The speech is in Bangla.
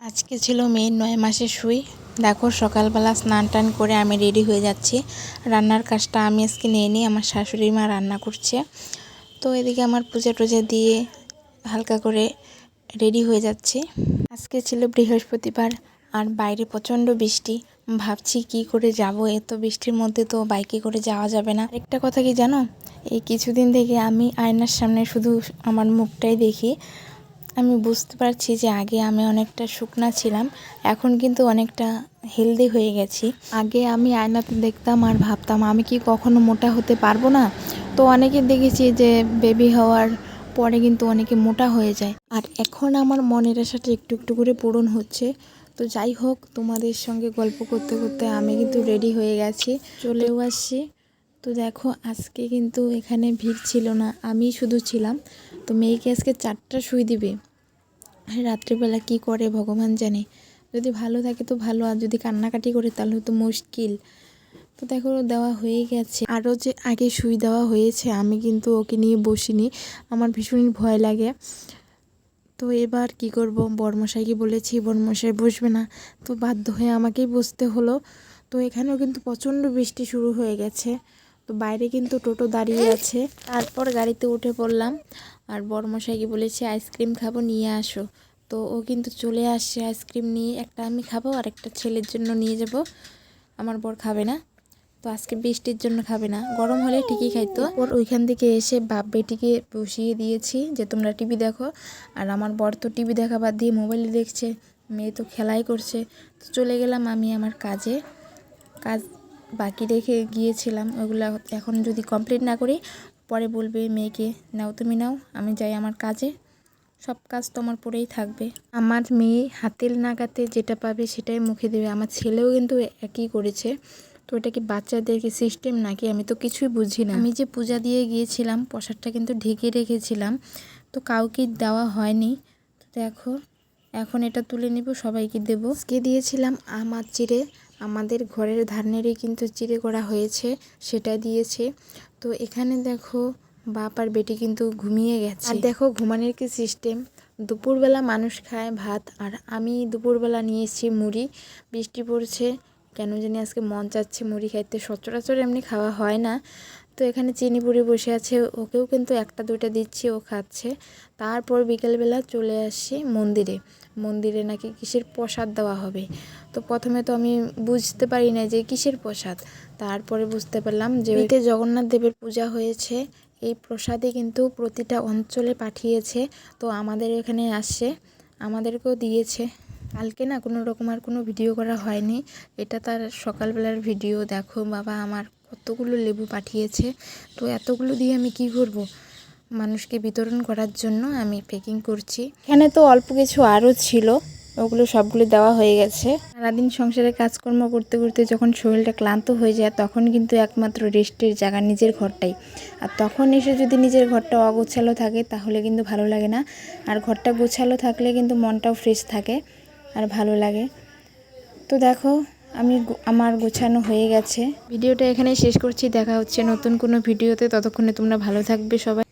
আজকে ছিল মেয়ের 9 মাসের সুই। দেখো সকালবেলা স্নান টান করে আমি রেডি হয়ে যাচ্ছি। রান্নার কাজটা আমি আজকে নিয়ে নিই, আমার শাশুড়ি মা রান্না করছে। তো এদিকে আমার পূজা টুজা দিয়ে হালকা করে রেডি হয়ে যাচ্ছি। আজকে ছিল বৃহস্পতিবার আর বাইরে প্রচণ্ড বৃষ্টি। ভাবছি কি করে যাব, এত বৃষ্টির মধ্যে তো বাইকে করে যাওয়া যাবে না। একটা কথা কি জানো, এই কিছুদিন থেকে আমি আয়নার সামনে শুধু আমার মুখটাই দেখি। আমি বুঝতে পারছি যে আগে আমি অনেকটা শুকনা ছিলাম, এখন কিন্তু অনেকটা হেলদি হয়ে গেছি। আগে আমি আয়নাতে দেখতাম আর ভাবতাম আমি কি কখনো মোটা হতে পারবো না। তো অনেকে দেখেছি যে বেবি হওয়ার পরে কিন্তু অনেকে মোটা হয়ে যায়, আর এখন আমার মনের আশাটা একটু একটু করে পূরণ হচ্ছে। তো যাই হোক, তোমাদের সঙ্গে গল্প করতে করতে আমি কিন্তু রেডি হয়ে গেছি, চলেও আসছি। তো দেখো আজকে কিন্তু এখানে ভিড় ছিল না, আমি শুধু ছিলাম। তো মেয়েকে আজকে 4টা সুই দিবে। রাত্রিবেলা কি করে ভগবান জানে। যদি ভালো থাকে তো ভালো, আর যদি কান্নাকাটি করে তাহলে তো মুশকিল। তো দেখো দেওয়া হয়ে গেছে, আরও যে আগে সুই দেওয়া হয়েছে আমি কিন্তু ওকে নিয়ে বসিনি, আমার ভীষণই ভয় লাগে। তো এবার কি করব, বরমশাইকে বলেছি, বরমশাই বসবে না, তো বাধ্য হয়ে আমাকেই বসতে হলো। তো এখানেও কিন্তু প্রচণ্ড বৃষ্টি শুরু হয়ে গেছে। তো বাইরে কিন্তু টোটো দাঁড়িয়ে আছে। তারপর গাড়িতে উঠে পড়লাম, আর বরমশাইকে বলেছি আইসক্রিম খাবো, নিয়ে আসো। তো ও কিন্তু চলে আসছে আইসক্রিম নিয়ে। একটা আমি খাবো আর একটা ছেলের জন্য নিয়ে যাব, আমার বর খাবে না। তো আজকে বৃষ্টির জন্য খাবে না, গরম হলে ঠিকই খাইতো। ওর ওইখান থেকে এসে বাপ বেটিকে বসিয়ে দিয়েছি যে তোমরা টিভি দেখো, আর আমার বর তো টিভি দেখা বাদ দিয়ে মোবাইলে দেখছে, মেয়ে তো খেলাই করছে। তো চলে গেলাম আমি আমার কাজে। কাজ বাকি রেখে গিয়েছিলাম, ওগুলো এখন যদি কমপ্লিট না করি পরে বলবে মেয়েকে নাও তুমি নাও, আমি যাই আমার কাজে। সব কাজ তো আমার পরেই থাকবে। আমার মেয়ে হাতের নাগাতে যেটা পাবে সেটাই মুখে দেবে, আমার ছেলেও কিন্তু একই করেছে। তো এটা কি বাচ্চাদেরকে সিস্টেম নাকি, আমি তো কিছুই বুঝি না। আমি যে পূজা দিয়ে গিয়েছিলাম প্রসাদটা কিন্তু ঢেকে রেখেছিলাম, তো কাউকে দেওয়া হয়নি। তো দেখো এখন এটা তুলে নিব, সবাইকে দেব। আজকে দিয়েছিলাম আমার চিড়ে, আমাদের ঘরের ধানেরই কিন্তু চিড়ে করা হয়েছে, সেটা দিয়েছে। তো এখানে দেখো বাপ আর বেটি কিন্তু ঘুমিয়ে গেছে। আর দেখো ঘুমানোর কি সিস্টেম, দুপুরবেলা মানুষ খায় ভাত, আর আমি দুপুরবেলা নিয়েছি মুড়ি। বৃষ্টি পড়ছে, কেন জানি আজকে মন চাচ্ছে মুড়ি খাইতে, সচরাচর এমনি খাওয়া হয় না। তো এখানে চিনি পুরি বসে আছে, ওকেও কিন্তু একটা দুইটা দিচ্ছি, ও খাচ্ছে। তারপর বিকেলবেলা চলে আসছি মন্দিরে। মন্দিরে নাকি কিসের প্রসাদ দেওয়া হবে। তো প্রথমে তো আমি বুঝতে পারি না যে কিসের প্রসাদ, তারপরে বুঝতে পারলাম যে এতে জগন্নাথ দেবের পূজা হয়েছে। এই প্রসাদে কিন্তু প্রতিটা অঞ্চলে পাঠিয়েছে, তো আমাদের এখানে আসছে, আমাদেরকেও দিয়েছে। কালকে না কোনো রকম আর কোনো ভিডিও করা হয়নি, এটা তার সকালবেলার ভিডিও। দেখো বাবা আমার কতগুলো লেবু পাঠিয়েছে, তো এতগুলো দিয়ে আমি কি করব, মানুষকে বিতরণ করার জন্য আমি প্যাকিং করছি। এখানে তো অল্প কিছু আরও ছিল, ওগুলো সবগুলো দেওয়া হয়ে গেছে। সারাদিন সংসারে কাজকর্ম করতে করতে যখন শরীরটা ক্লান্ত হয়ে যায়, তখন কিন্তু একমাত্র রেস্টের জায়গা নিজের ঘরটাই। আর তখন এসে যদি নিজের ঘরটা অগোছালো থাকে তাহলে কিন্তু ভালো লাগে না, আর ঘরটা গোছালো থাকলে কিন্তু মনটাও ফ্রেশ থাকে আর ভালো লাগে। তো দেখো আমার গোছানো হয়ে গেছে। ভিডিওটা এখানেই শেষ করছি, দেখা হচ্ছে নতুন কোনো ভিডিওতে, ততক্ষণে তোমরা ভালো থাকবে সবাই।